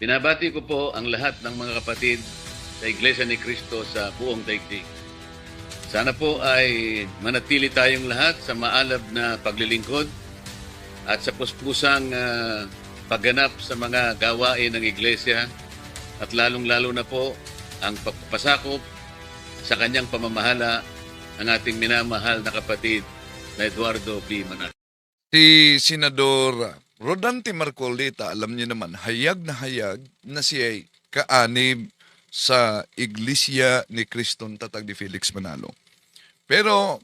Binabati ko po ang lahat ng mga kapatid sa Iglesia ni Cristo sa buong daigdig. Sana po ay manatili tayong lahat sa maalab na paglilingkod at sa puspusang pagganap sa mga gawain ng Iglesia at lalong-lalo na po ang pagpapasakop sa kanyang pamamahala ng ating minamahal na kapatid na Eduardo B. Manalo. Si Senador Rodante Marcolita, alam niyo naman, hayag na siya ay kaanib sa Iglesia ni Criston Tatag ni Felix Manalo. Pero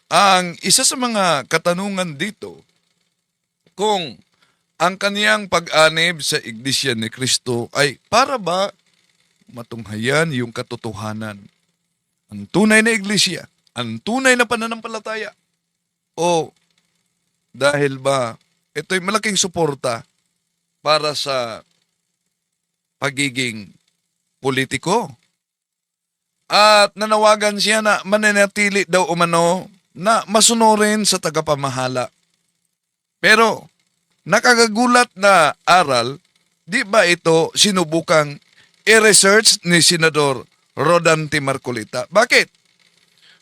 ang isa sa mga katanungan dito, kung ang kaniyang pag-anib sa Iglesia ni Cristo ay para ba matunghayan yung katotohanan? Ang tunay na Iglesia, ang tunay na pananampalataya, o dahil ba ito'y malaking suporta para sa pagiging politiko? At nanawagan siya na mananatili daw umano na masunurin sa tagapamahala. Pero nakagagulat na aral, di ba ito sinubukang i-research ni Senador Rodante Marcolita? Bakit?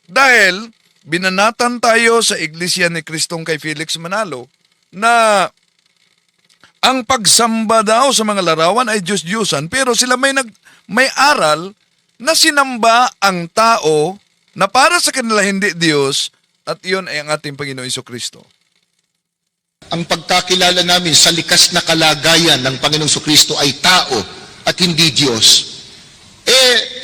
Dahil binanatan tayo sa Iglesia ni Cristong kay Felix Manalo na ang pagsamba daw sa mga larawan ay Diyos-Diyosan, pero sila may aral na sinamba ang tao na para sa kanila hindi Diyos, at iyon ay ang ating Panginoon Jesucristo. Ang pagkakilala namin sa likas na kalagayan ng Panginoong Kristo ay tao at hindi Diyos.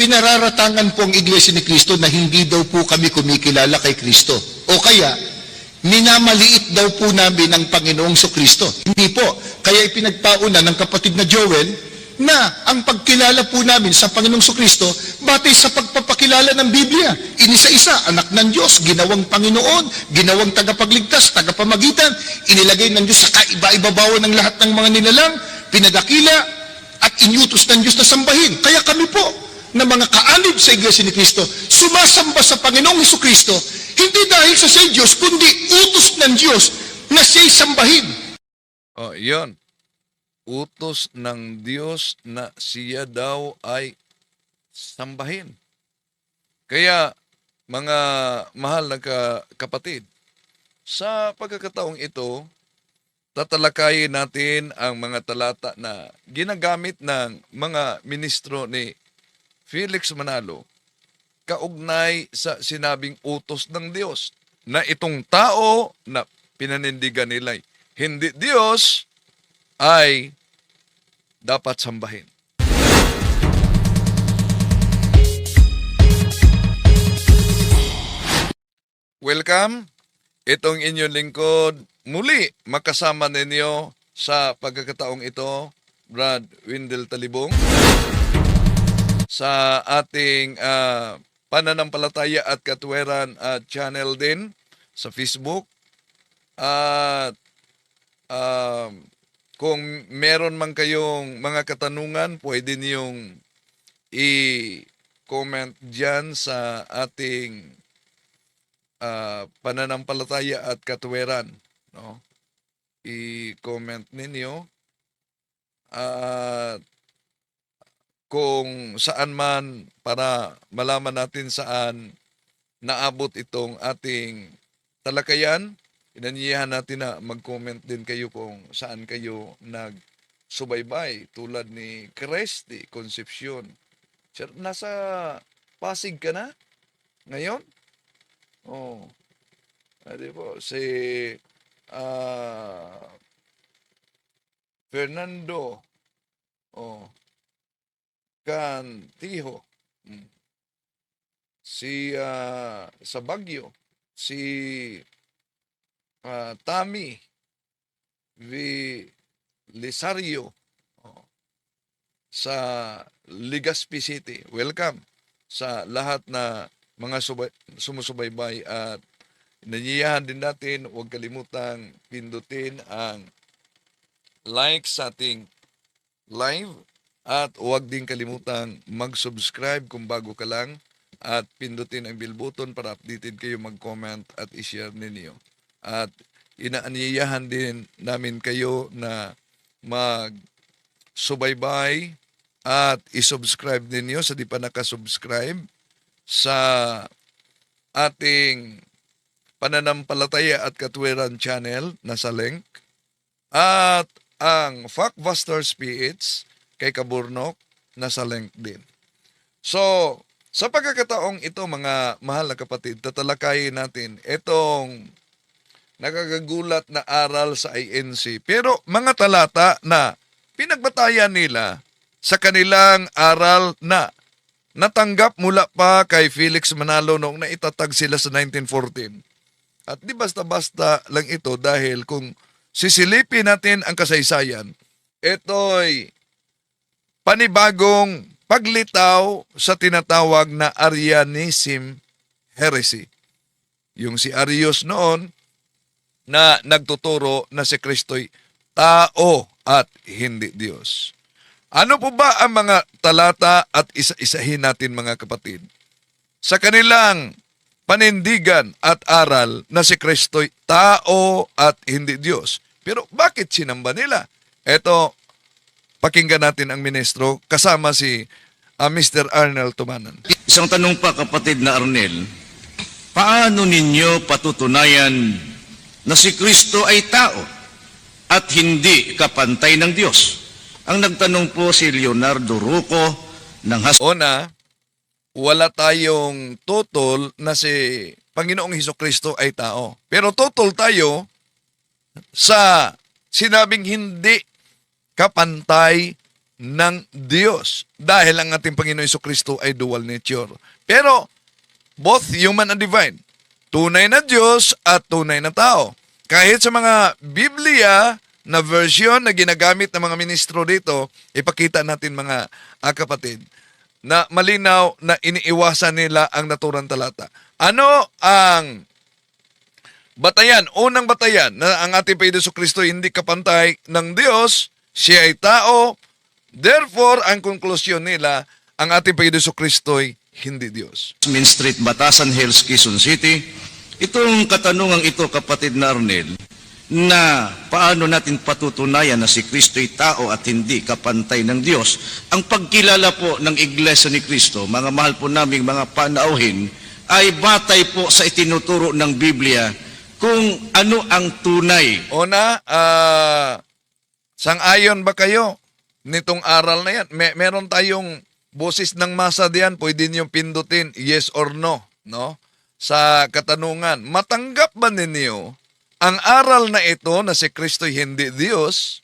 Pinararatangan po ang Iglesia ni Kristo na hindi daw po kami kumikilala kay Kristo. O kaya, minamaliit daw po namin ang Panginoong Kristo. Hindi po. Kaya ipinagpauna ng kapatid na Joel na ang pagkilala po namin sa Panginoong Kristo batay sa pagpapakilala ng Biblia. Inisa-isa, anak ng Diyos, ginawang Panginoon, ginawang tagapagligtas, tagapamagitan, inilagay ng Diyos sa kaiba-ibabawan ng lahat ng mga nilalang, pinadakila at inyutos ng Diyos na sambahin. Kaya kami po, na mga kaanib sa Iglesia ni Kristo, sumasamba sa Panginoong Kristo, hindi dahil sa siya Diyos, kundi utos ng Diyos na siya'y sambahin. O, iyon. Utos ng Diyos na siya daw ay sambahin. Kaya, mga mahal na kapatid, sa pagkakataong ito, tatalakayin natin ang mga talata na ginagamit ng mga ministro ni Felix Manalo kaugnay sa sinabing utos ng Diyos na itong tao na pinanindigan nila hindi Diyos ay dapat sambahin. Welcome. Itong inyong lingkod muli makasama ninyo sa pagkakataong ito, Brad Windel Talibong, sa ating pananampalataya at katwiran channel din sa Facebook. At kung meron man kayong mga katanungan, pwede niyong i-comment dyan sa ating pananampalataya at katwiran. No? I-comment ninyo. At kung saan man, para malaman natin saan naabot itong ating talakayan, inanyayahan natin na mag-comment din kayo kung saan kayo nagsubaybay, tulad ni Cresty Concepcion. Sir, nasa Pasig ka na ngayon? Oh. Di po, si Fernando Cantijo, si sa Baguio, si Tami Lisario sa Legazpi City. Welcome sa lahat na mga sumusubaybay, at nanyiyahan din natin, huwag kalimutang pindutin ang like sa ating live. At huwag din kalimutang mag-subscribe kung bago ka lang, at pindutin ang bell button para updated kayo, mag-comment at i-share ninyo. At inaanyayahan din namin kayo na subaybay at isubscribe ninyo sa di pa nakasubscribe sa ating Pananampalataya at Katwiran channel, nasa link. At ang Factbusters PH kay Kaburnok, nasa link din. So, sa pagkakataong ito mga mahal na kapatid, tatalakayin natin itong nakakagulat na aral sa INC. Pero mga talata na pinagbatayan nila sa kanilang aral na natanggap mula pa kay Felix Manalo noong naitatag sila sa 1914. At di basta-basta lang ito dahil kung sisilipin natin ang kasaysayan, ito'y panibagong paglitaw sa tinatawag na Arianism heresy. Yung si Arius noon na nagtuturo na si Kristo'y tao at hindi Diyos. Ano po ba ang mga talata at isa-isahin natin mga kapatid? Sa kanilang panindigan at aral na si Kristo'y tao at hindi Diyos. Pero bakit sinamba nila? Ito, pakinggan natin ang ministro kasama si Mr. Arnel Tumanan. Isang tanong pa kapatid na Arnel, paano ninyo patutunayan na si Kristo ay tao at hindi kapantay ng Diyos? Ang nagtanong po si Leonardo Ruco ng Una, wala tayong tutol na si Panginoong Hesukristo ay tao. Pero tutol tayo sa sinabing hindi kapantay ng Diyos. Dahil ang ating Panginoong Hesukristo ay dual nature. Pero both human and divine. Tunay na Diyos at tunay na tao. Kahit sa mga Biblia na version na ginagamit ng mga ministro dito, ipakita natin mga kapatid, na malinaw na iniiwasan nila ang naturang talata. Ano ang batayan? Unang batayan na ang ating Panginoon Jesucristo hindi kapantay ng Diyos, siya ay tao, therefore ang konklusyon nila, ang ating Panginoon Jesucristo ay hindi Diyos. Main Street, Batasan Hills, Quezon City. Itong katanungang ito, kapatid na Arnel, na paano natin patutunayan na si Kristo ay tao at hindi kapantay ng Diyos. Ang pagkilala po ng Iglesia ni Kristo, mga mahal po naming mga panauhin, ay batay po sa itinuturo ng Biblia kung ano ang tunay. Una, sang-ayon ba kayo nitong aral na yan? Meron tayong boses ng masa diyan, pwede niyong pindutin yes or no, no? Sa katanungan, matanggap ba ninyo ang aral na ito na si Kristo'y hindi Diyos,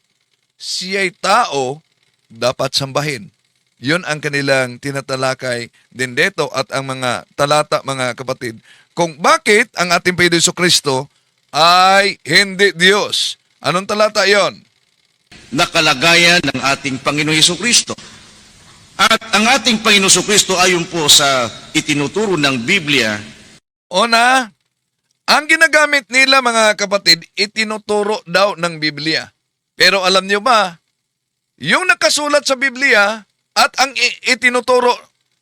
siya'y tao, dapat sambahin. Yun ang kanilang tinatalakay din dito at ang mga talata, mga kapatid, kung bakit ang ating Panginoon Jesucristo ay hindi Diyos. Anong talata yon? Nakalagayan ng ating Panginoong Jesucristo. At ang ating Panginoong Jesucristo ayon po sa itinuturo ng Biblia, Una, ang ginagamit nila mga kapatid, itinuturo daw ng Biblia. Pero alam niyo ba, yung nakasulat sa Biblia at ang itinuturo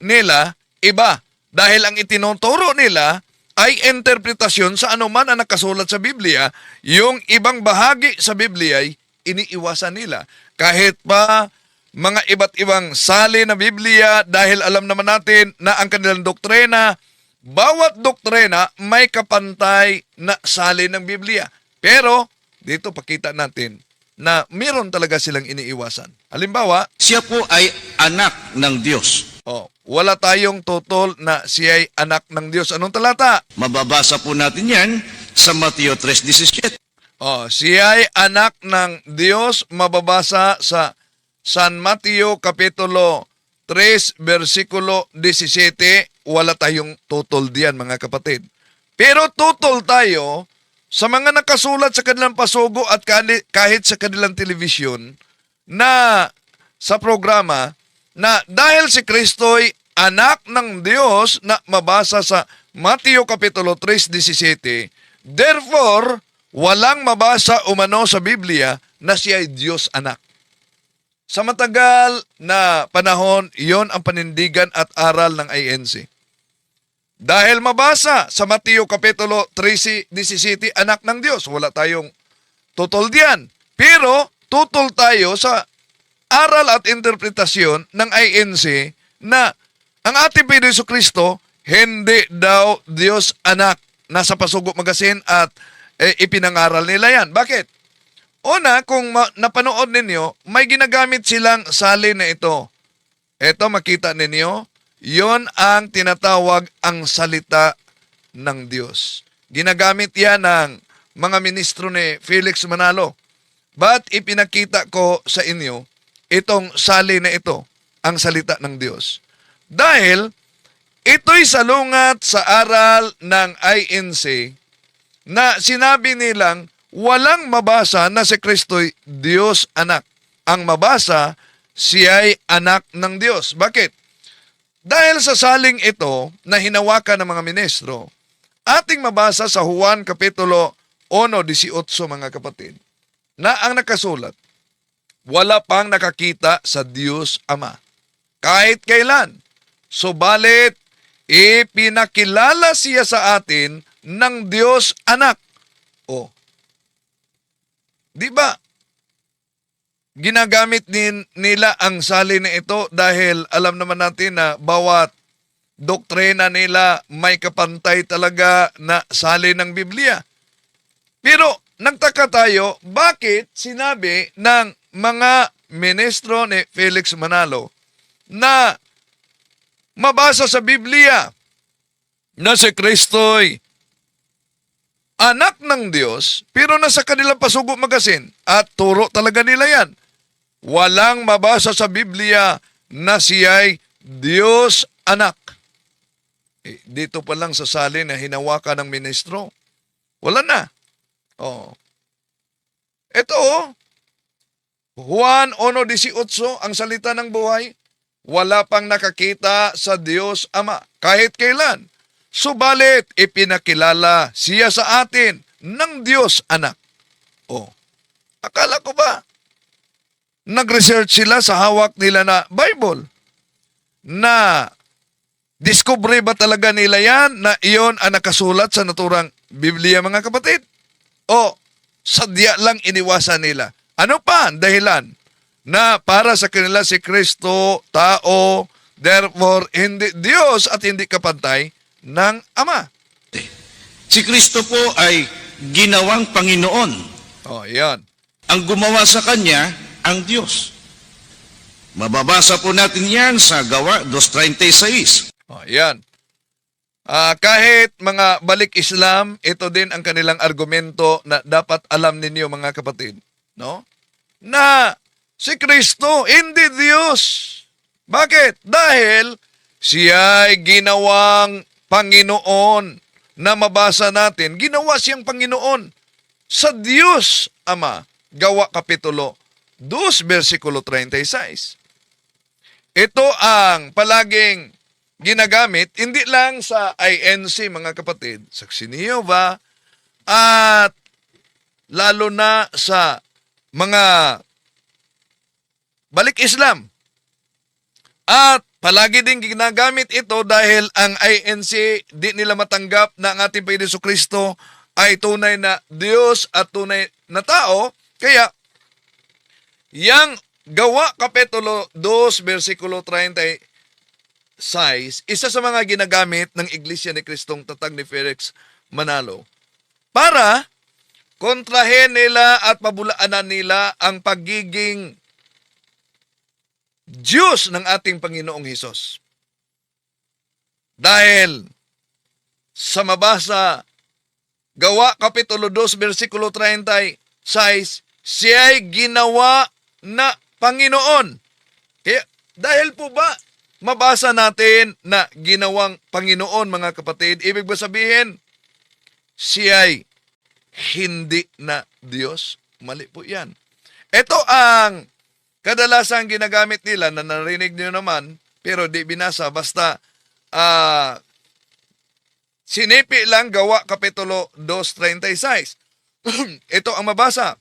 nila, iba. Dahil ang itinuturo nila ay interpretasyon sa anuman ang nakasulat sa Biblia, yung ibang bahagi sa Biblia ay iniiwasan nila. Kahit pa mga iba't ibang sali na Biblia, dahil alam naman natin na ang kanilang doktrina, bawat doktrina may kapantay na sali ng Biblia. Pero, dito pakita natin na meron talaga silang iniiwasan. Halimbawa, siya po ay anak ng Diyos. wala tayong tutol na siya ay anak ng Diyos. Anong talata? Mababasa po natin yan sa Mateo 3:17. Siya ay anak ng Diyos, mababasa sa San Mateo Kapitulo 3, versikulo 17, wala tayong tutol diyan mga kapatid. Pero tutol tayo sa mga nakasulat sa kanilang pasugo at kahit sa kanilang telebisyon na sa programa na dahil si Kristo'y anak ng Diyos na mabasa sa Mateo Kapitulo 3:17, therefore, walang mabasa umano sa Biblia na siya ay Diyos anak. Sa matagal na panahon, iyon ang panindigan at aral ng INC. Dahil mabasa sa Mateo Kapitulo 3:17, anak ng Diyos, wala tayong tutol diyan. Pero tutol tayo sa aral at interpretasyon ng INC na ang ating Panginoon Jesucristo hindi daw Diyos anak. Nasa Pasugo Magazine at ipinangaral nila yan. Bakit? Una, kung napanood ninyo, may ginagamit silang salin na ito. Ito, makita ninyo, yon ang tinatawag ang salita ng Diyos. Ginagamit yan ng mga ministro ni Felix Manalo. But ipinakita ko sa inyo, itong salin na ito, ang salita ng Diyos. Dahil, ito'y salungat sa aral ng INC na sinabi nilang walang mabasa na si Kristo'y Diyos anak. Ang mabasa, siya'y anak ng Diyos. Bakit? Dahil sa saling ito na hinawakan ng mga ministro, ating mabasa sa Juan Kapitulo 1:18 mga kapatid, na ang nakasulat, wala pang nakakita sa Diyos Ama. Kahit kailan, subalit ipinakilala siya sa atin ng Diyos Anak. O, di ba? Ginagamit din nila ang salin na ito dahil alam naman natin na bawat doktrina nila may kapantay talaga na salin ng Biblia. Pero nagtaka tayo, bakit sinabi ng mga ministro ni Felix Manalo na mabasa sa Biblia na si Kristo'y anak ng Diyos, pero nasa kanilang Pasugo Magazine at turo talaga nila yan. Walang mabasa sa Biblia na siya'y Diyos anak. Dito pa lang sa salin na hinawakan ng ministro, wala na. Oh. Ito, Juan 1:18, ang salita ng buhay, wala pang nakakita sa Diyos Ama kahit kailan. Subalit, ipinakilala siya sa atin ng Diyos Anak. Oh, akala ko ba, nag-research sila sa hawak nila na Bible, na discovery ba talaga nila yan na iyon ang nakasulat sa naturang Biblia mga kapatid? O sadya lang iniwasan nila? Ano pa ang dahilan na para sa kanila si Kristo, tao, therefore hindi Diyos at hindi kapantay ng Ama? Si Kristo po ay ginawang Panginoon. Oh, yan. Ang gumawa sa Kanya, ang Diyos. Mababasa po natin yan sa Gawa 2:36. Oh, yan. Kahit mga balik Islam, ito din ang kanilang argumento na dapat alam ninyo mga kapatid. No? Na si Kristo hindi Diyos. Bakit? Dahil siya'y ginawang Panginoon na mabasa natin. Ginawa siyang Panginoon sa Diyos Ama. Gawa Kapitulo 2, versikulo 36. Ito ang palaging ginagamit, hindi lang sa INC mga kapatid, sa Jehovah, at lalo na sa mga balik Islam. At palagi din ginagamit ito dahil ang INC di nila matanggap na ang ating Panginoon Jesucristo ay tunay na Diyos at tunay na tao. Kaya, yang Gawa Kapitulo 2, versikulo 36, isa sa mga ginagamit ng Iglesia ni Kristong Tatag ni Felix Manalo para kontrahen nila at pabulaanan nila ang pagiging Diyos ng ating Panginoong Hesus. Dahil sa mabasa Gawa Kapitulo 2, versikulo 36, siya'y ginawa na Panginoon. Kaya, dahil po ba mabasa natin na ginawang Panginoon mga kapatid, ibig ba sabihin, siya'y hindi na Diyos? Mali po yan. Ito ang kadalasan ginagamit nila na narinig niyo naman, pero di binasa, basta sinipi lang Gawa Kapitulo 2:36. Ito ang mabasa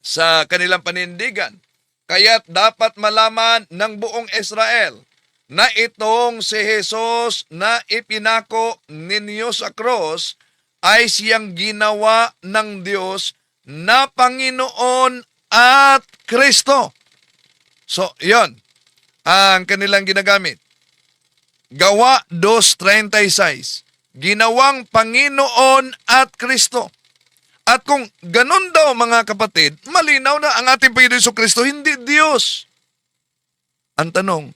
sa kanilang panindigan. Kaya't dapat malaman ng buong Israel na itong si Jesus na ipinako ninyo sa cross ay siyang ginawa ng Diyos na Panginoon at Kristo. So, yon ang kanilang ginagamit. Gawa 2:36. Ginawang Panginoon at Kristo. At kung ganun daw mga kapatid, malinaw na ang ating Panginoon Jesucristo hindi Diyos. Ang tanong,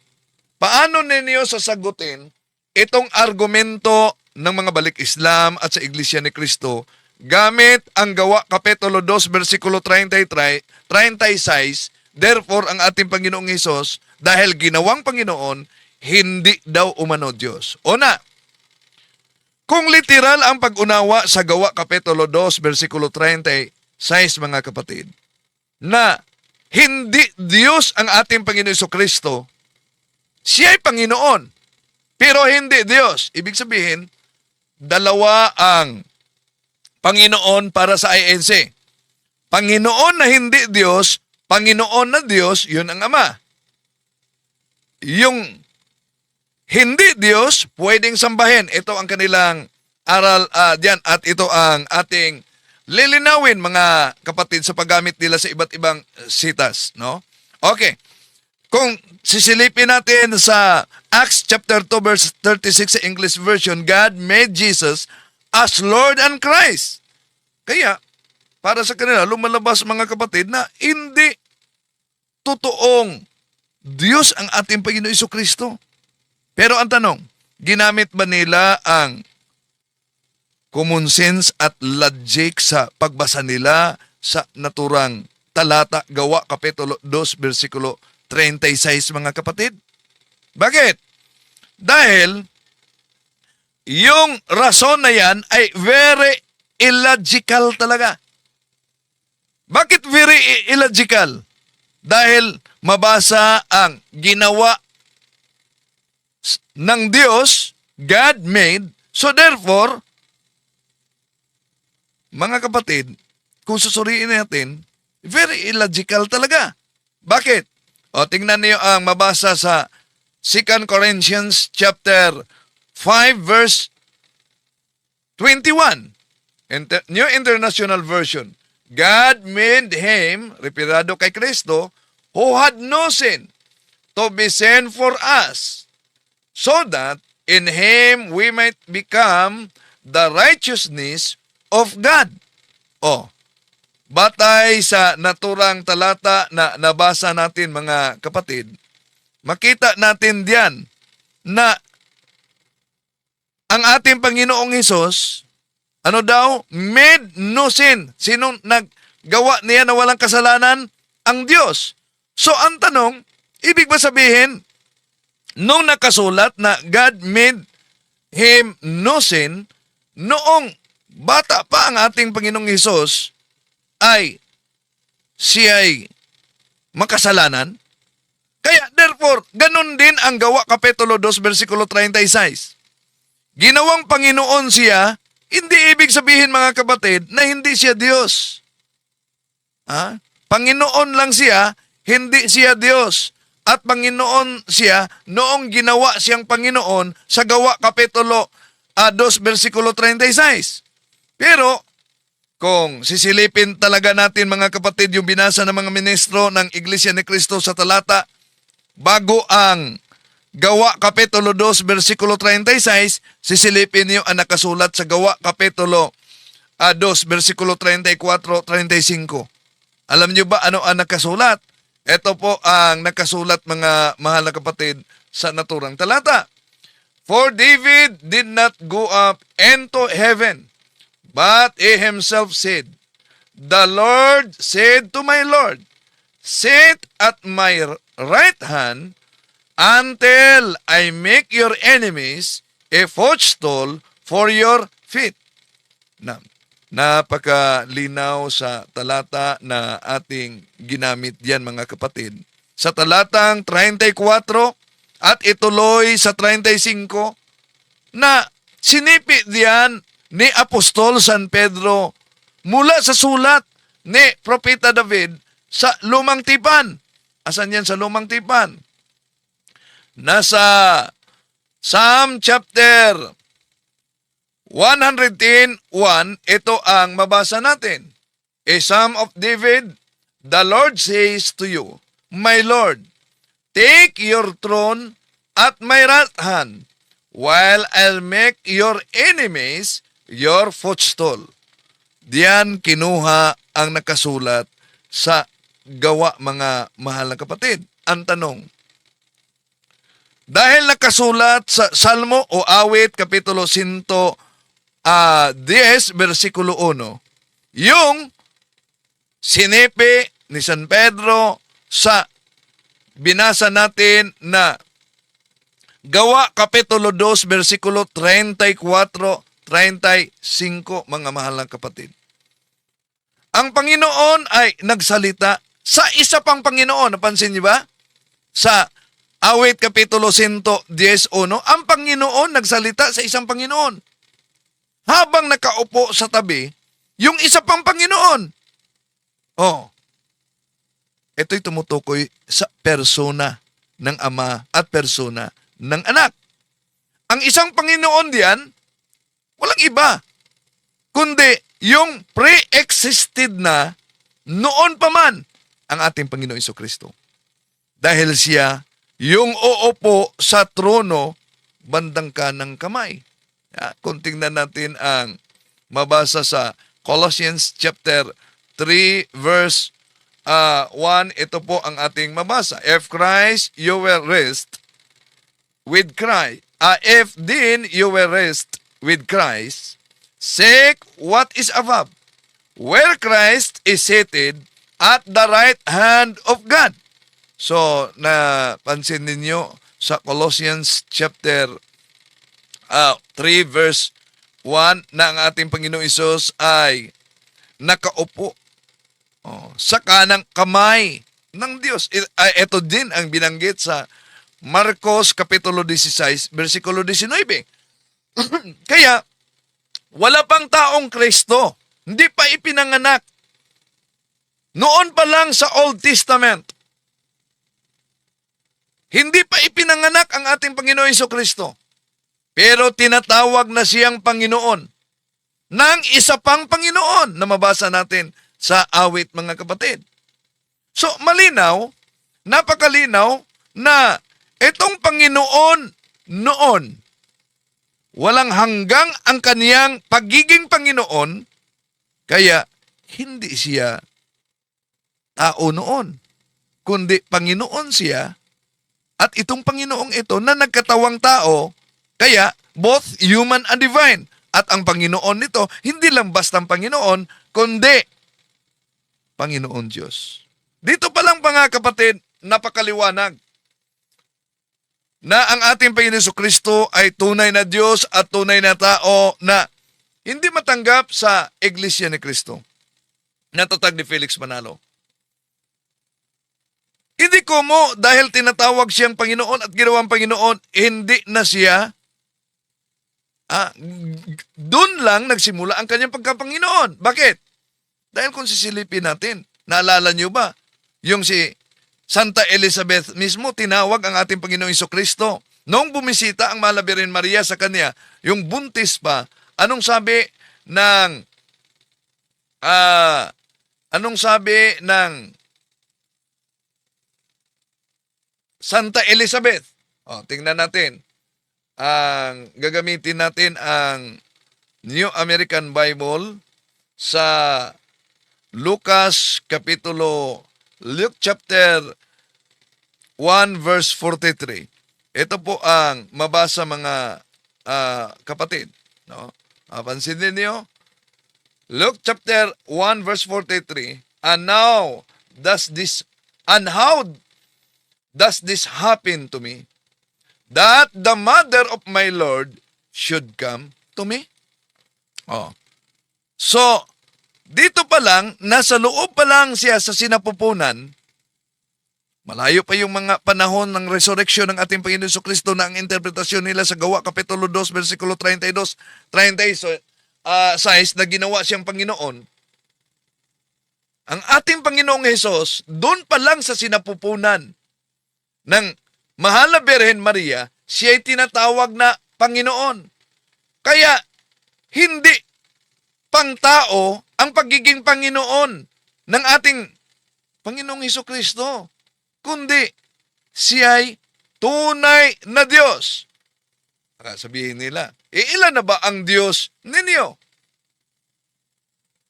paano ninyo sasagutin itong argumento ng mga balik Islam at sa Iglesia ni Cristo gamit ang Gawa Kapitulo 2, versikulo 33, 36, therefore ang ating Panginoong Hesus, dahil ginawang Panginoon, hindi daw umano Diyos. Una, kung literal ang pag-unawa sa Gawa Kapitulo 2, versikulo 36, mga kapatid, na hindi Diyos ang ating Panginoon Jesucristo, siya'y Panginoon, pero hindi Diyos. Ibig sabihin, dalawa ang Panginoon para sa INC. Panginoon na hindi Diyos, Panginoon na Diyos, yun ang Ama. Yung hindi Diyos, pwedeng sambahin. Ito ang kanilang aral diyan at ito ang ating lilinawin mga kapatid sa paggamit nila sa iba't ibang sitas, no? Okay. Kung sisilipin natin sa Acts chapter 2 verse 36 sa English version, God made Jesus as Lord and Christ. Kaya, para sa kanila, lumalabas mga kapatid na hindi totoong Diyos ang ating Panginoon Jesucristo. Pero ang tanong, ginamit ba nila ang common sense at logic sa pagbasa nila sa naturang talata, Gawa Kapitulo 2, versikulo 36, mga kapatid? Bakit? Dahil yung rason na yan ay very illogical talaga. Bakit very illogical? Dahil mabasa ang ginawa ng Diyos, God made, so therefore, mga kapatid, kung susuriin natin, very illogical talaga. Bakit? O, tingnan niyo ang mabasa sa 2 Corinthians chapter 5 verse 21. New International Version. God made him, referado kay Kristo, who had no sin, to be sin for us, so that in him we might become the righteousness of God. O, batay sa naturang talata na nabasa natin mga kapatid, makita natin diyan na ang ating Panginoong Hesus, ano daw? Made no sin. Sinong naggawa niya na walang kasalanan? Ang Diyos. So ang tanong, ibig ba sabihin, nung nakasulat na God made him no sin, noong bata pa ang ating Panginoong Hesus, ay siya'y makasalanan? Kaya therefore, ganun din ang Gawa Kapitulo 2, versikulo 36. Ginawang Panginoon siya, hindi ibig sabihin mga kapatid na hindi siya Diyos. Panginoon lang siya, hindi siya Diyos. At Panginoon siya noong ginawa siyang Panginoon sa Gawa Kapitulo 2, versikulo 36. Pero, kung sisilipin talaga natin mga kapatid yung binasa ng mga ministro ng Iglesia ni Cristo sa talata, bago ang Gawa Kapitulo 2, versikulo 36, sisilipin niyo ang nakasulat sa Gawa Kapitulo 2, versikulo 34-35. Alam niyo ba ano ang nakasulat? Ito po ang nakasulat mga mahal na kapatid sa naturang talata. For David did not go up into heaven, but he himself said, the Lord said to my Lord, sit at my right hand until I make your enemies a footstool for your feet. Napakalinaw sa talata na ating ginamit diyan mga kapatid. Sa talatang 34 at ituloy sa 35 na sinipi diyan ni Apostol San Pedro mula sa sulat ni Propeta David sa Lumang Tipan. Asan yan sa Lumang Tipan? Nasa Psalm chapter 110:1, ito ang mabasa natin. A Psalm of David, the Lord says to you, my Lord, Take your throne at my right hand, while I'll make your enemies your footstool. Diyan kinuha ang nakasulat sa gawa, mga mahal na kapatid. Ang tanong, dahil nakasulat sa Salmo o Awit, Kapitulo 110, versikulo 1, yung sinipi ni San Pedro sa binasa natin na Gawa Kapitulo 2, versikulo 34-35, mga mahal na kapatid. Ang Panginoon ay nagsalita sa isa pang Panginoon. Napansin niyo ba? Sa Awit Kapitulo 110, ang Panginoon nagsalita sa isang Panginoon. Habang nakaupo sa tabi, yung isa pang Panginoon. Oh, ito'y tumutukoy sa persona ng Ama at persona ng Anak. Ang isang Panginoon diyan, walang iba, kundi yung pre-existed na noon pa man ang ating Panginoon Jesucristo. Dahil siya yung uupo sa trono bandang kanang kamay. Kung tingnan natin ang mabasa sa Colossians chapter 3 verse 1, ito po ang ating mabasa. If Christ you were raised with Christ, if then you were raised with Christ, seek what is above, where Christ is seated at the right hand of God. So, napansin ninyo sa Colossians chapter 3 verse 1 na ang ating Panginoong Hesus ay nakaupo sa kanang kamay ng Diyos. Ito din ang binanggit sa Marcos Kapitulo 16, versikulo 19. Kaya, wala pang taong Kristo. Hindi pa ipinanganak. Noon pa lang sa Old Testament, hindi pa ipinanganak ang ating Panginoon Jesucristo. Pero tinatawag na siyang Panginoon ng isa pang Panginoon na mabasa natin sa awit, mga kapatid. So, malinaw, napakalinaw na itong Panginoon noon, walang hanggang ang kaniyang pagiging Panginoon, kaya hindi siya tao noon, kundi Panginoon siya, at itong Panginoong ito na nagkatawang tao, kaya both human and divine. At ang Panginoon nito, hindi lang bastang Panginoon, kundi Panginoon Diyos. Dito pa lang, mga kapatid, napakaliwanag na ang ating Panginoon Jesucristo ay tunay na Diyos at tunay na tao na hindi matanggap sa Iglesia ni Cristo. Natatag ni Felix Manalo. Hindi ko mo, dahil tinatawag siyang Panginoon at ginawang Panginoon, hindi na siya, doon lang nagsimula ang kanyang pagkapanginoon. Bakit? Dahil kung sisilipin natin, naalala niyo ba, yung si Santa Elizabeth mismo, tinawag ang ating Panginoong Jesucristo. Noong bumisita ang Mahal na Birhen Maria sa kanya, yung buntis pa, anong sabi ng Santa Elizabeth? Tingnan natin. Gagamitin natin ang New American Bible sa Luke chapter 1 verse 43. Ito po ang mabasa, mga kapatid. No? Pansinin niyo. Luke chapter 1 verse 43. And how does this happen to me, that the mother of my Lord should come to me? So, dito pa lang, nasa loob pa lang siya sa sinapupunan, malayo pa yung mga panahon ng resurrection ng ating Panginoon Jesucristo na ang interpretasyon nila sa Gawa Kapitulo 2, versikulo 36 na ginawa siyang Panginoon. Ang ating Panginoong Hesus, doon pa lang sa sinapupunan ng Mahal na Birhen Maria, siya ay tinatawag na Panginoon. Kaya, hindi pang tao ang pagiging Panginoon ng ating Panginoong Jesucristo, kundi siya'y tunay na Diyos. Sabihin nila, ilan na ba ang Diyos ninyo?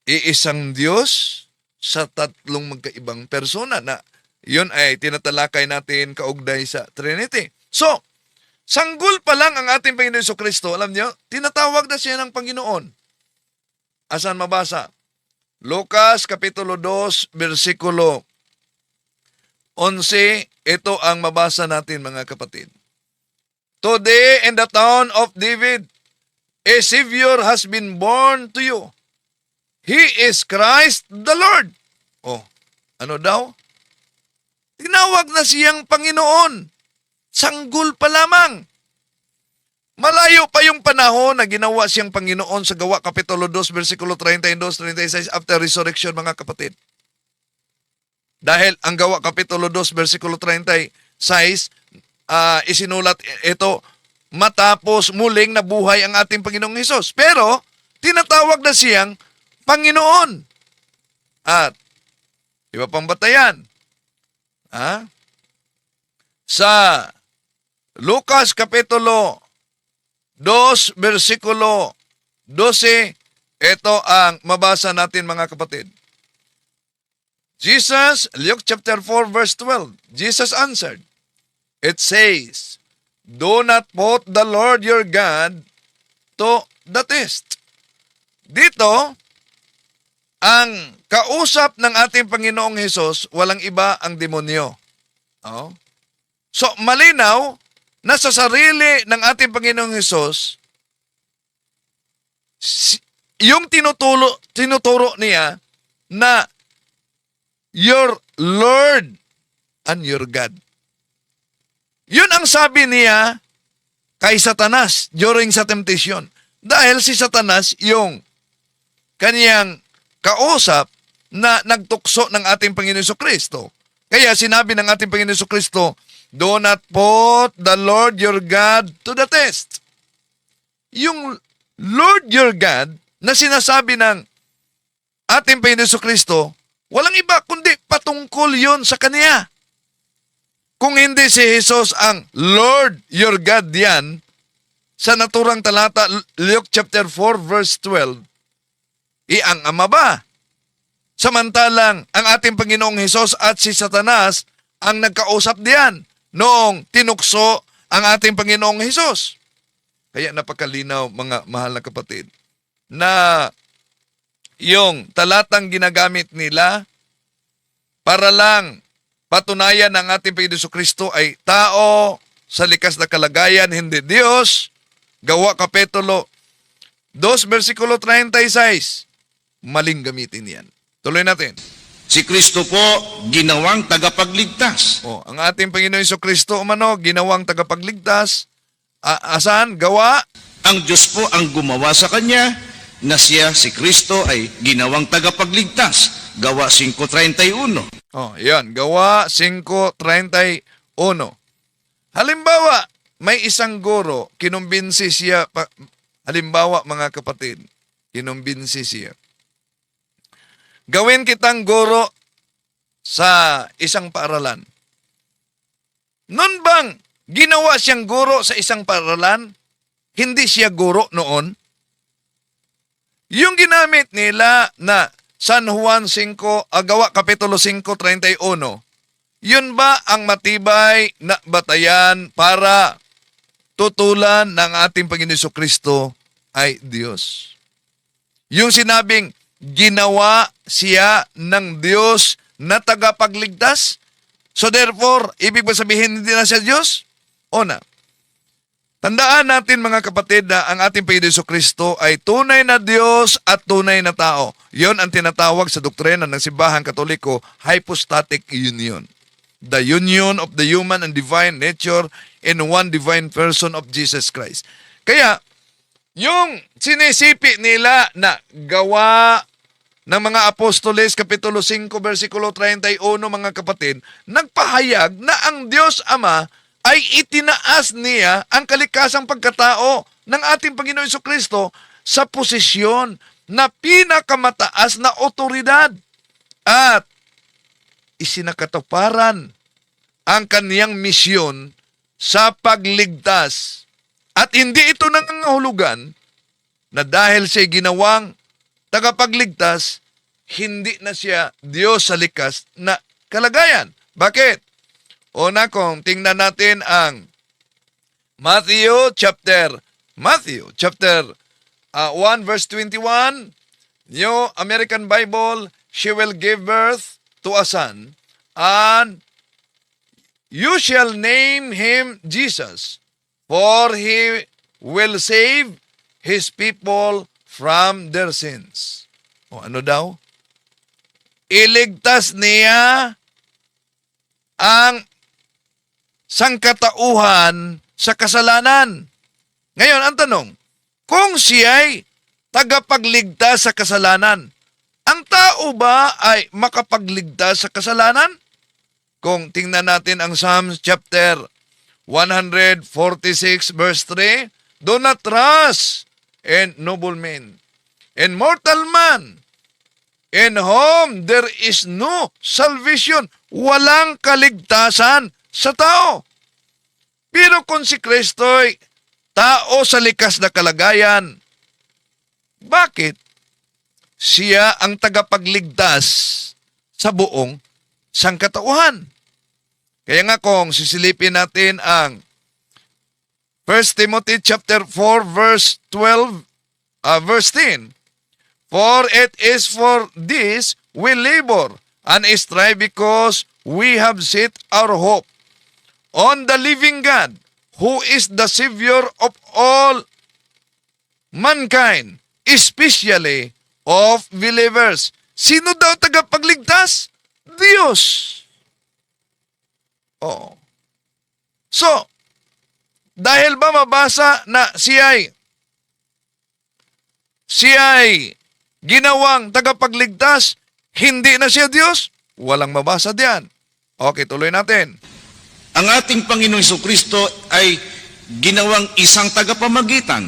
Iisang Diyos sa tatlong magkaibang persona na yun ay tinatalakay natin kaugnay sa Trinity. So, sanggol pa lang ang ating Panginoon Jesucristo, alam niyo, tinatawag na siya ng Panginoon. Asan mabasa? Lucas Kapitulo 2, versikulo 11, ito ang mabasa natin mga kapatid. Today in the town of David, a Savior has been born to you. He is Christ the Lord. Oh, ano daw? Tinawag na siyang Panginoon. Sanggol pa lamang. Malayo pa yung panahon na ginawa siyang Panginoon sa Gawa Kapitulo 2, versikulo 32-36 after resurrection mga kapatid. Dahil ang Gawa Kapitulo 2, versikulo 36, isinulat ito matapos muling nabuhay ang ating Panginoong Hesus. Pero, tinatawag na siyang Panginoon. At, iba pang batayan. Sa Lucas Kapitulo 2, versikulo 12, ito ang mabasa natin mga kapatid. Luke chapter 4, verse 12, Jesus answered, it says, do not put the Lord your God to the test. Dito, ang kausap ng ating Panginoong Hesus, walang iba ang demonyo. Oh. So, malinaw na sa sarili ng ating Panginoong Hesus, yung tinuturo niya na your Lord and your God. Yun ang sabi niya kay Satanas during sa temptation. Dahil si Satanas yung kaniyang kausap na nagtukso ng ating Panginoon Jesucristo. Kaya sinabi ng ating Panginoon Jesucristo, do not put the Lord your God to the test. Yung Lord your God na sinasabi ng ating Panginoon Jesucristo, walang iba kundi patungkol yon sa Kanya. Kung hindi si Jesus ang Lord your God yan, sa naturang talata, Luke chapter 4, verse 12, ang Ama ba? Samantalang ang ating Panginoong Hesus at si Satanas ang nagkausap diyan noong tinukso ang ating Panginoong Hesus. Kaya napakalinaw mga mahal na kapatid na yung talatang ginagamit nila para lang patunayan ng ating Panginoon Jesucristo ay tao sa likas na kalagayan, hindi Diyos. Gawa Kapitulo 2, versikulo 36. Maling gamitin yan. Tuloy natin. Si Kristo po ginawang tagapagligtas. Ang ating Panginoon Jesucristo ginawang tagapagligtas. Asan? Gawa? Ang Diyos po ang gumawa sa Kanya na siya, si Kristo, ay ginawang tagapagligtas. Gawa 5:31. Yan. Gawa 5:31. Halimbawa, may isang guro, kinumbinsi siya, halimbawa mga kapatid, kinumbinsi siya. Gawin kitang guro sa isang paaralan. Noon bang ginawa siyang guro sa isang paaralan, hindi siya guro noon? Yung ginamit nila na San Juan 5, Gawa Kapitulo 5:31, yun ba ang matibay na batayan para tutulan ng ating Panginoon Jesucristo ay Diyos? Yung sinabing, ginawa siya ng Diyos na tagapagligtas? So therefore, ibig ba sabihin hindi na siya Diyos? O na. Tandaan natin mga kapatid na ang ating Panginoon Jesucristo ay tunay na Diyos at tunay na tao. Yon ang tinatawag sa doktrina ng Simbahang Katoliko, hypostatic union. The union of the human and divine nature in one divine person of Jesus Christ. Kaya, yung sinisipi nila na gawa ng mga Apostoles, Kapitulo 5, versikulo 31, mga kapatid, nagpahayag na ang Diyos Ama ay itinaas niya ang kalikasang pagkatao ng ating Panginoon Jesucristo sa posisyon na pinakamataas na otoridad at isinakatuparan ang kaniyang misyon sa pagligtas. At hindi ito nangangahulugan na dahil siya ginawang tagapagligtas, hindi na siya Diyos sa likas na kalagayan. Bakit? Una, kung tingnan natin ang Matthew chapter 1 verse 21, New American Bible, she will give birth to a son, and you shall name him Jesus, for he will save his people from their sins. O ano daw? Iligtas niya ang sangkatauhan sa kasalanan. Ngayon, ang tanong, kung siya'y tagapagligtas sa kasalanan, ang tao ba ay makapagligtas sa kasalanan? Kung tingnan natin ang Psalms chapter 146 verse 3, do not trust in noble men, and mortal man, in whom there is no salvation. Walang kaligtasan sa tao. Pero kung si Kristo'y tao sa likas na kalagayan, bakit siya ang tagapagligtas sa buong sangkatauhan? Kaya nga kung sisilipin natin ang 1 Timothy chapter 4 verse 12, verse 10, for it is for this we labor and strive, because we have set our hope on the living God, who is the Savior of all mankind, especially of believers. Sino daw tagapagligtas? Diyos. Oo. So, dahil ba mabasa na siya'y ginawang tagapagligtas, hindi na siya Diyos? Walang mabasa diyan. Okay, tuloy natin. Ang ating Panginoong Jesucristo ay ginawang isang tagapamagitan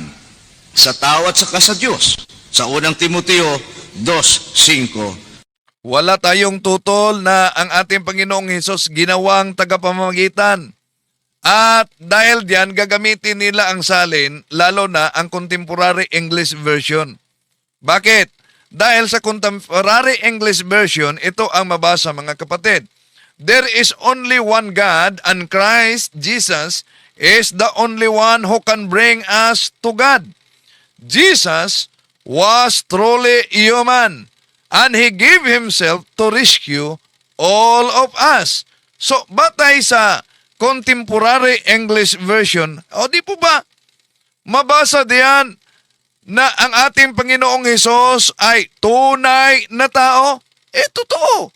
sa tao at saka sa Diyos. Sa unang Timoteo 2:5. Wala tayong tutol na ang ating Panginoong Hesus ginawang tagapamagitan. At dahil diyan, gagamitin nila ang salin, lalo na ang Contemporary English Version. Bakit? Dahil sa Contemporary English Version, ito ang mabasa, mga kapatid. There is only one God, and Christ Jesus is the only one who can bring us to God. Jesus was truly human, and He gave Himself to rescue all of us. So, batay sa Contemporary English Version, o di po ba, mabasa diyan na ang ating Panginoong Hesus ay tunay na tao? Totoo.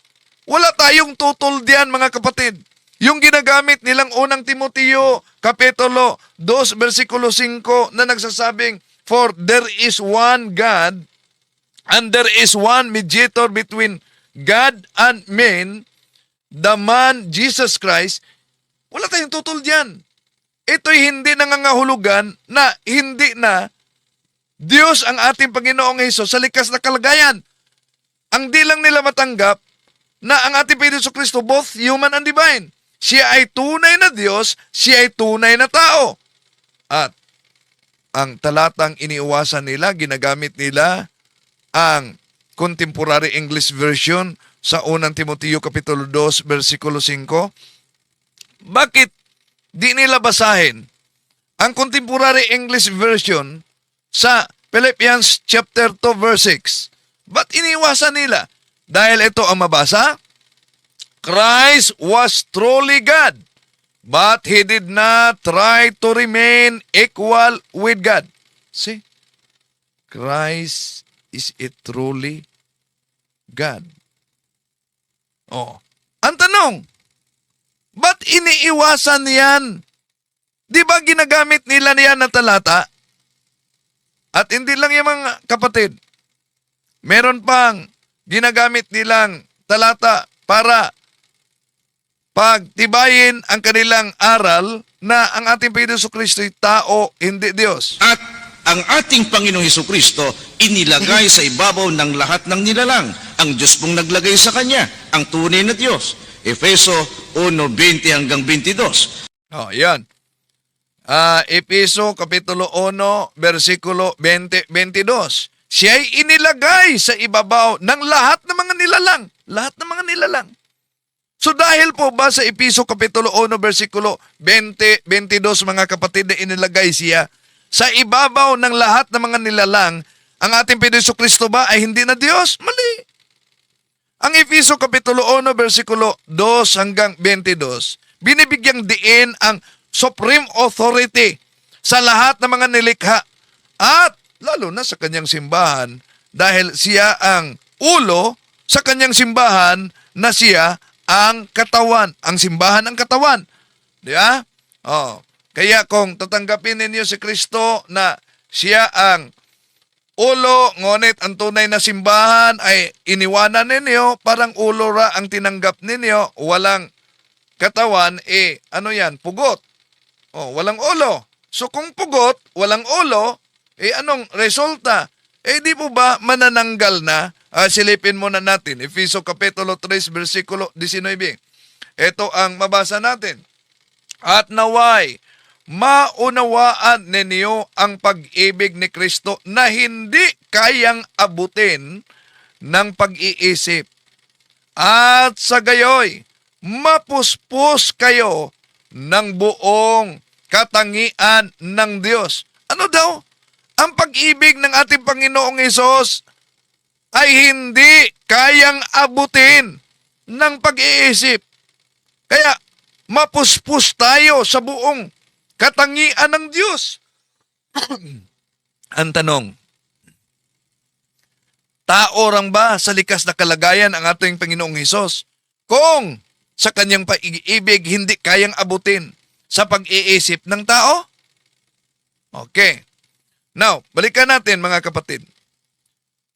Wala tayong tutol diyan, mga kapatid. Yung ginagamit nilang unang Timoteo, Kapitulo 2, versikulo 5, na nagsasabing, for there is one God, and there is one mediator between God and men, the man Jesus Christ. Wala tayong tutol diyan. Ito'y hindi nangangahulugan na hindi na Diyos ang ating Panginoong Hesus sa likas na kalagayan. Ang di lang nila matanggap na ang ating Panginoong Jesucristo, both human and divine. Siya ay tunay na Diyos, siya ay tunay na tao. At ang talatang iniiwasan nila, ginagamit nila ang Contemporary English Version sa unang Timoteo Kapitulo 2, versikulo 5. Bakit di nila basahin ang Contemporary English Version sa Philippians chapter 2 verse 6? Ba't iniwasan nila? Dahil ito ang mabasa, Christ was truly God, but He did not try to remain equal with God. See? Christ is a truly God. Oh. Ang tanong, ba't iniiwasan niyan? Di ba ginagamit nila niyan na talata? At hindi lang yung mga kapatid. Meron pang ginagamit nilang talata para pagtibayin ang kanilang aral na ang ating Panginoong Jesucristo ay tao, hindi Diyos. At ang ating Panginoong Jesucristo inilagay sa ibabaw ng lahat ng nilalang. Ang Diyos pong naglagay sa Kanya, ang tunay na Diyos. Efeso 1:20 hanggang 22. Oh, yan. Episo Kapitulo 1, versikulo 20-22. Siya'y inilagay sa ibabaw ng lahat ng mga nilalang. Lahat ng mga nilalang. So dahil po ba sa Episo Kapitulo 1, versikulo 20-22, mga kapatid, na inilagay siya sa ibabaw ng lahat ng mga nilalang, ang ating Panginoong Kristo ba ay hindi na Diyos? Mali. Ang Episo Kapitulo 1, versikulo 2 hanggang 22, binibigyang diin ang supreme authority sa lahat ng mga nilikha at lalo na sa kanyang simbahan dahil siya ang ulo sa kanyang simbahan na siya ang katawan. Ang simbahan ang katawan. Di ba? Oh. Kaya kung tatanggapin ninyo si Kristo na siya ang ulo, ngunit ang tunay na simbahan ay iniwanan ninyo, parang ulo ra ang tinanggap ninyo, walang katawan, ano yan? Pugot. Oh, walang ulo. So kung pugot, walang ulo, anong resulta? Di po ba manananggal na? Silipin muna natin. Efeso Kapitulo 3, versikulo 19. Ito ang mabasa natin. At naway, maunawaan ninyo ang pag-ibig ni Kristo na hindi kayang abutin ng pag-iisip. At sa gayoy, mapuspos kayo ng buong katangian ng Diyos. Ano daw? Ang pag-ibig ng ating Panginoong Hesus ay hindi kayang abutin ng pag-iisip. Kaya, mapuspos tayo sa buong katangian ng Diyos. Ang tanong, tao rang ba sa likas na kalagayan ang ating Panginoong Hesus kung sa kanyang pag-ibig hindi kayang abutin sa pag-iisip ng tao? Okay. Now, balikan natin mga kapatid.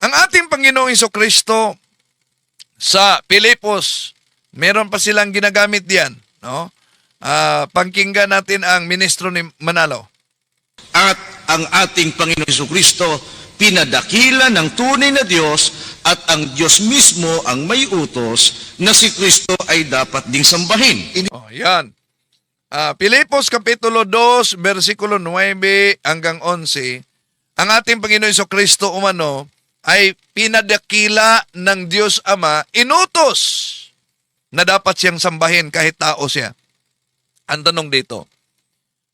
Ang ating Panginoong Jesucristo sa Pilipos, meron pa silang ginagamit diyan, no? Pangkinggan natin ang ministro ni Manalo. At ang ating Panginoon Jesucristo pinadakila ng tunay na Diyos at ang Diyos mismo ang may utos na si Kristo ay dapat ding sambahin. Oh, yan. Pilipos Kapitulo 2, versikulo 9 hanggang 11, ang ating Panginoon Jesucristo umano ay pinadakila ng Diyos Ama, inutos na dapat siyang sambahin kahit tao siya. Ang tanong dito,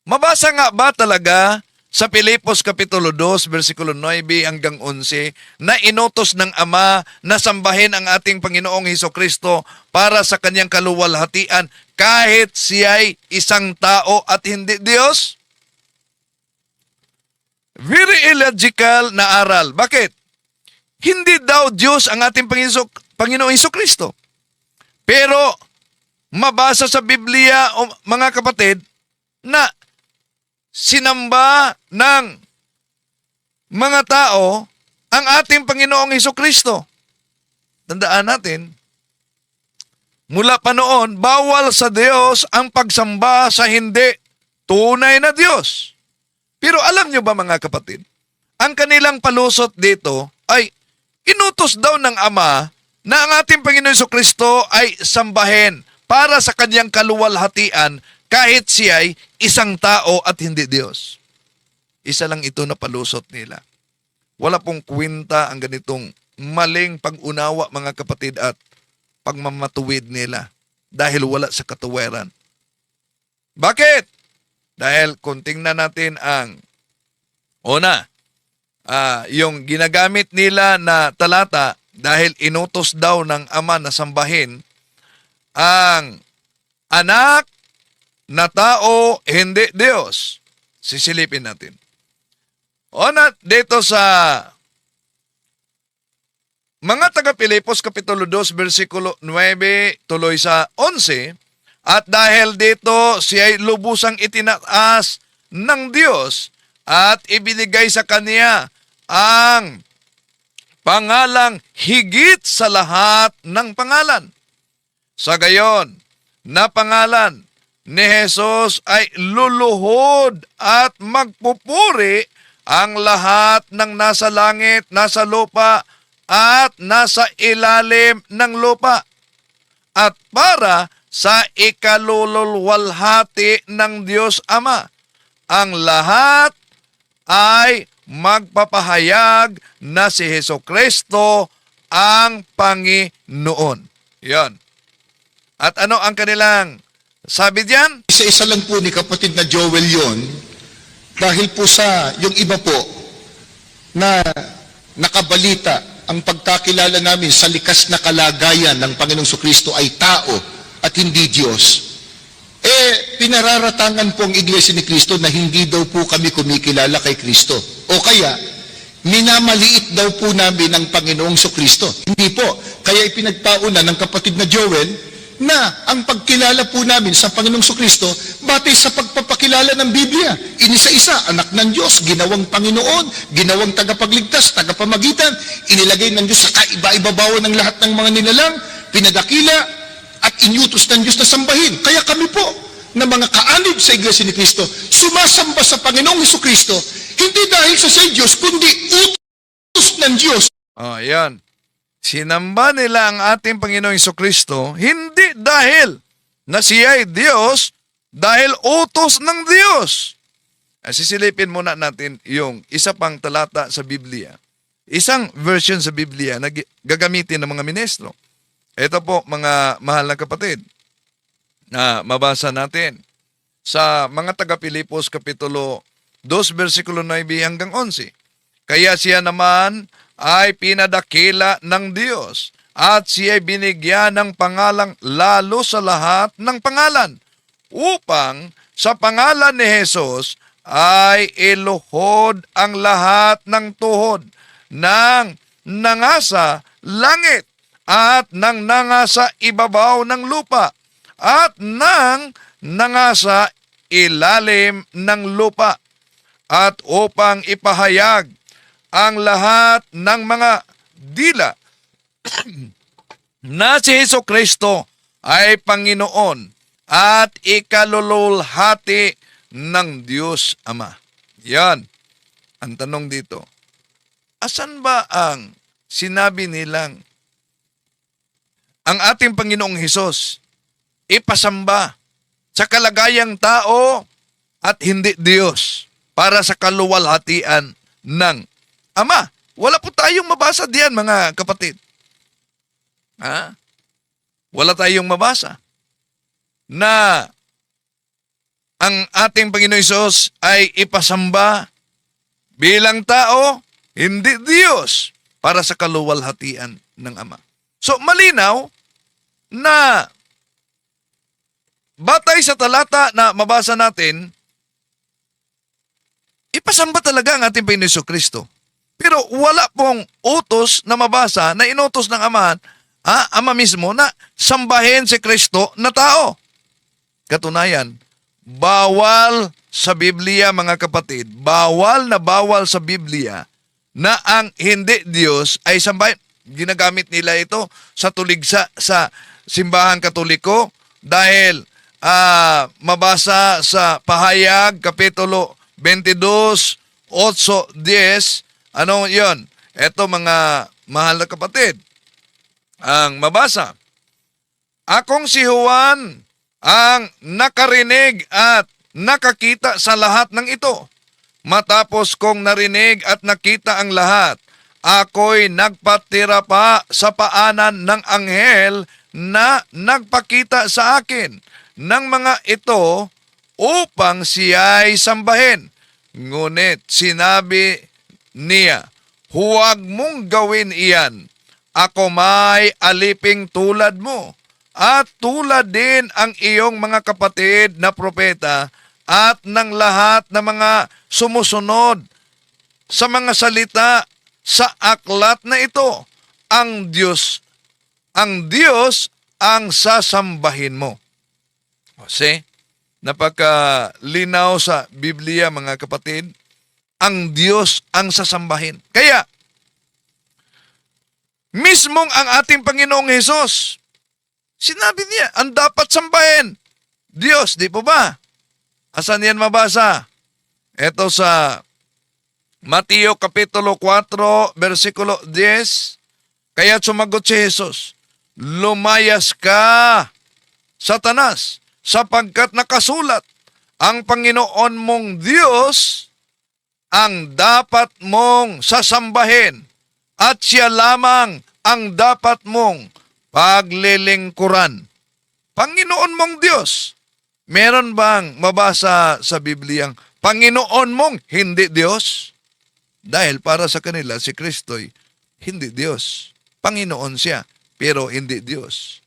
mabasa nga ba talaga sa Pilipos Kapitulo 2, versikulo 9 hanggang 11, na inutos ng Ama na sambahin ang ating Panginoong Jesucristo para sa kanyang kaluwalhatian kahit siya'y isang tao at hindi Diyos? Very illogical na aral. Bakit? Hindi daw Diyos ang ating Panginoong Jesucristo. Pero, mabasa sa Biblia, mga kapatid, na sinamba ng mga tao ang ating Panginoong Jesucristo. Tandaan natin, mula pa noon, bawal sa Diyos ang pagsamba sa hindi tunay na Diyos. Pero alam nyo ba mga kapatid, ang kanilang palusot dito ay inutos daw ng Ama na ang ating Panginoon Jesucristo ay sambahin para sa kanyang kaluwalhatian kahit siya'y isang tao at hindi Diyos. Isa lang ito na palusot nila. Wala pong kwenta ang ganitong maling pag-unawa mga kapatid at pagmamatuwid nila dahil wala sa katuwiran. Bakit? Dahil kung tingnan natin ang yung ginagamit nila na talata dahil inutos daw ng Ama na sambahin ang anak na tao, hindi Diyos. Sisilipin natin. Dito sa mga taga-Pilipos, Kapitulo 2, versikulo 9, tuloy sa 11, at dahil dito siya'y lubusang itinaas ng Diyos at ibinigay sa Kanya ang pangalang higit sa lahat ng pangalan. Sa gayon, na pangalan ni Jesus ay luluhod at magpupuri ang lahat ng nasa langit, nasa lupa, at nasa ilalim ng lupa. at para sa ikalululwalhati ng Diyos Ama. Ang lahat ay magpapahayag na si Hesukristo ang Panginoon. Yan. At ano ang kanilang sabi diyan? Isa-isa lang po ni kapatid na Joel yon, dahil po sa yung iba po na nakabalita ang pagkakilala namin sa likas na kalagayan ng Panginoong Kristo ay tao at hindi Diyos. Pinararatangan po ang Iglesia ni Kristo na hindi daw po kami kumikilala kay Kristo. O kaya, minamaliit daw po namin ang Panginoong Kristo. Hindi po. Kaya ipinagpauna ng kapatid na Joel na ang pagkilala po namin sa Panginoong Kristo batay sa pagpapakilala ng Biblia. Inisa-isa, anak ng Diyos, ginawang Panginoon, ginawang tagapagligtas, tagapamagitan, inilagay ng Diyos sa kaiba-ibabawan ng lahat ng mga nilalang, pinadakila at inyutos ng Diyos na sambahin. Kaya kami po, na mga kaanib sa Iglesia ni Kristo, sumasamba sa Panginoong Kristo, hindi dahil sa Diyos, kundi utos ng Diyos. Yan. Sinamba nila ang ating Panginoong Kristo hindi dahil na siya ay Diyos, dahil utos ng Diyos. Sisilipin muna natin yung isa pang talata sa Biblia. Isang version sa Biblia na gagamitin ng mga ministro. Ito po, mga mahal na kapatid, na mabasa natin sa mga taga-Pilipos Kapitulo 2, versikulo 9 hanggang 11. Kaya siya naman ay pinadakila ng Diyos at siya ay binigyan ng pangalang lalo sa lahat ng pangalan upang sa pangalan ni Jesus ay iluhod ang lahat ng tuhod ng nangasa langit at ng nangasa ibabaw ng lupa at ng nangasa ilalim ng lupa, at upang ipahayag ang lahat ng mga dila na si Hesukristo ay Panginoon at ikalululhati ng Diyos Ama. Yan. Ang tanong dito, asan ba ang sinabi nilang ang ating Panginoong Hesus ipasamba sa kalagayang tao at hindi Diyos para sa kaluwalhatian ng Ama? Wala po tayong mabasa diyan, mga kapatid. Wala tayong mabasa na ang ating Panginoong Hesus ay ipasamba bilang tao, hindi Diyos, para sa kaluwalhatian ng Ama. So, malinaw na batay sa talata na mabasa natin, ipasamba talaga ang ating Panginoon Jesucristo. Pero wala pong utos na mabasa na inutos ng Ama mismo na sambahin si Kristo na tao. Katunayan, bawal sa Biblia, mga kapatid, bawal sa Biblia na ang hindi Diyos ay sambahin. Ginagamit nila ito sa tuligsa sa simbahan Katoliko dahil mabasa sa Pahayag, Kapitulo 22, 8, 10, ano yon? Ito, mga mahal na kapatid, ang mabasa. Akong si Juan ang nakarinig at nakakita sa lahat ng ito. Matapos kong narinig at nakita ang lahat, ako'y nagpatira pa sa paanan ng anghel na nagpakita sa akin ng mga ito upang siya'y sambahin. Ngunit sinabi niya, huwag mong gawin iyan. Ako may aliping tulad mo at tulad din ang iyong mga kapatid na propeta at ng lahat na mga sumusunod sa mga salita sa aklat na ito. Ang Diyos ang sasambahin mo. Kasi, napaka-linaw sa Biblia, mga kapatid, ang Diyos ang sasambahin. Kaya, mismong ang ating Panginoong Hesus, sinabi niya, ang dapat sambahin, Diyos, di po ba? Asan yan mabasa? Ito sa Mateo Kapitulo 4, versikulo 10, kaya sumagot si Jesus, lumayas ka, Satanas, sapagkat nakasulat, ang Panginoon mong Diyos ang dapat mong sasambahin at siya lamang ang dapat mong paglilingkuran. Panginoon mong Diyos. Meron bang mabasa sa Bibliyang Panginoon mong hindi Diyos? Dahil para sa kanila si Kristo'y hindi Diyos. Panginoon siya, pero hindi Diyos.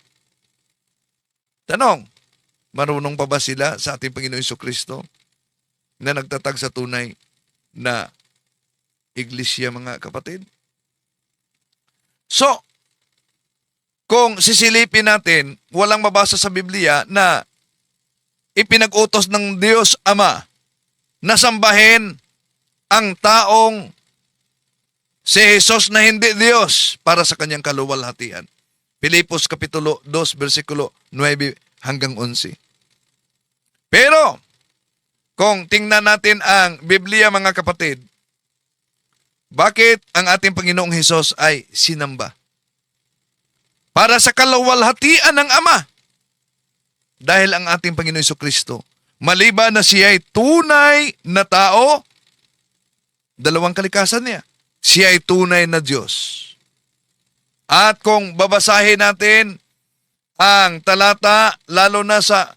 Tanong, marunong pa ba sila sa ating Panginoon Jesucristo na nagtatag sa tunay na iglesia, mga kapatid? So, kung sisilipin natin, walang mabasa sa Biblia na ipinag-utos ng Diyos Ama na sambahin ang taong si Jesus na hindi Diyos para sa kanyang kaluwalhatian. Pilipos Kapitulo 2, versikulo 9 hanggang 11. Pero, kung tingnan natin ang Biblia, mga kapatid, bakit ang ating Panginoong Hesus ay sinamba? Para sa kaluwalhatian ng Ama. Dahil ang ating Panginoong Jesucristo, maliban na siya ay tunay na tao, dalawang kalikasan niya, siya ay tunay na Diyos. At kung babasahin natin ang talata, lalo na sa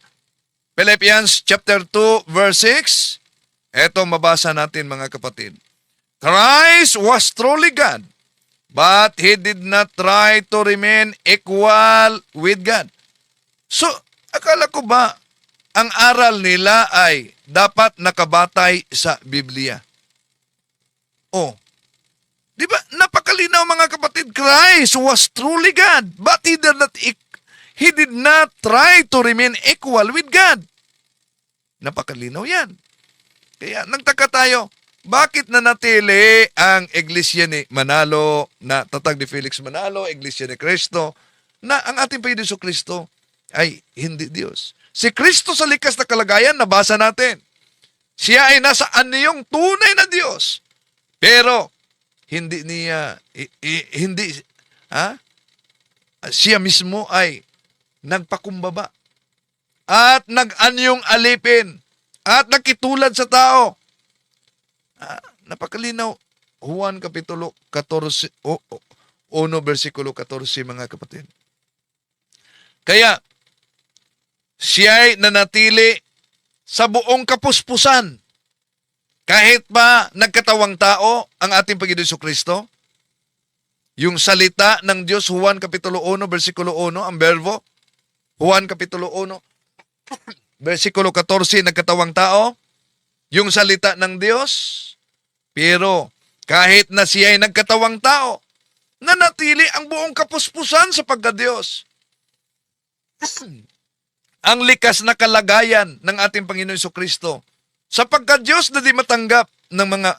Philippians chapter 2, verse 6, eto mabasa natin, mga kapatid. Christ was truly God, but He did not try to remain equal with God. So, akala ko ba ang aral nila ay dapat nakabatay sa Biblia? Oh, di ba napakalinaw, mga kapatid? Christ was truly God, but He did not try to remain equal with God. Napakalinaw yan. Kaya nagtaka tayo, bakit nanatili ang Iglesia ni Manalo, na tatag ni Felix Manalo, Iglesia ni Cristo, na ang ating Panginoon Jesucristo ay hindi Diyos? Si Kristo sa likas na kalagayan, nabasa natin. Siya ay nasa aniyong tunay na Diyos. Pero, hindi niya, siya mismo ay nagpakumbaba at nag-anyong alipin at nakitulad sa tao. Napakalinaw, Juan Kapitulo 14, 1, versikulo 14, mga kapatid. Kaya, siya'y nanatili sa buong kapuspusan. Kahit pa nagkatawang tao ang ating Panginoon Jesucristo, yung salita ng Diyos, Juan Kapitulo 1, versikulo 1, ang verbo, Juan Kapitulo 1, versikulo 14, nagkatawang tao, yung salita ng Diyos. Pero kahit na siya ay nagkatawang tao, nanatili ang buong kapuspusan sa pagka-Diyos. Ang likas na kalagayan ng ating Panginoon Jesucristo sa pagka-Diyos na di matanggap ng mga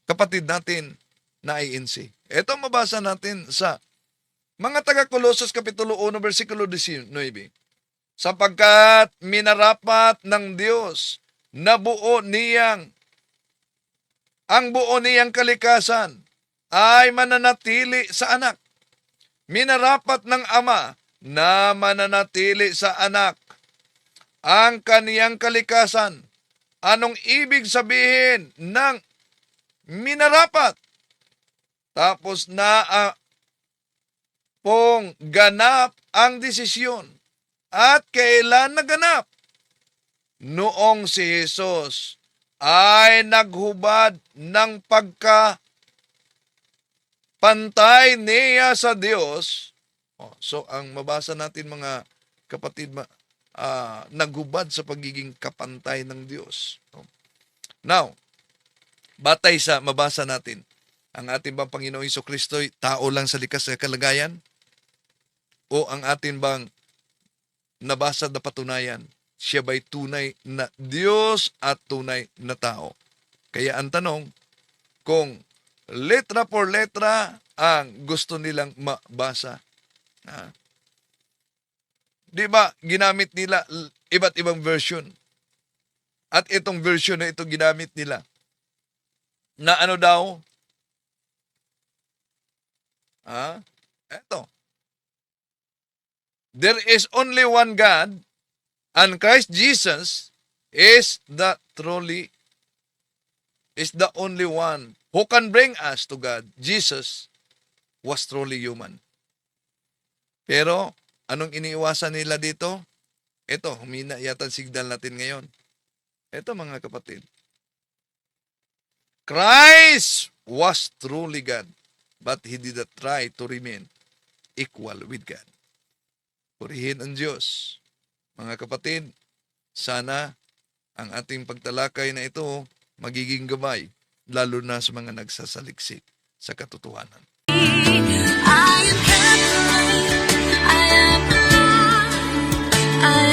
kapatid natin na INC. Ito mabasa natin sa mga taga-Kolosas Kapitulo 1, versikulo 19. Sapagkat minarapat ng Diyos na ang buo niyang kalikasan ay mananatili sa anak. Minarapat ng Ama na mananatili sa anak ang kaniyang kalikasan. Anong ibig sabihin ng minarapat? Tapos na pong ganap ang desisyon. At kailan naganap? Noong si Jesus ay naghubad ng pagkapantay niya sa Diyos. So, ang mabasa natin, mga kapatid, naghubad sa pagiging kapantay ng Diyos. Now, batay sa mabasa natin, ang ating bang Panginoong Jesucristo'y tao lang sa likas na kalagayan? O ang ating bang nabasa na patunayan, siya ba'y tunay na Diyos at tunay na tao? Kaya ang tanong, kung letra por letra ang gusto nilang mabasa, di ba ginamit nila iba't ibang version? At itong version na ito ginamit nila, na ano daw? Eto. there is only one God, and Christ Jesus is the only one who can bring us to God. Jesus was truly human. Pero, anong iniiwasan nila dito? Ito, humina yata ang signal natin ngayon. Ito mga kapatid. Christ was truly God, but He did not try to remain equal with God. Purihin ang Diyos. Mga kapatid, sana ang ating pagtalakay na ito magiging gabay, lalo na sa mga nagsasaliksik sa katotohanan. I am Catholic, I am alive, I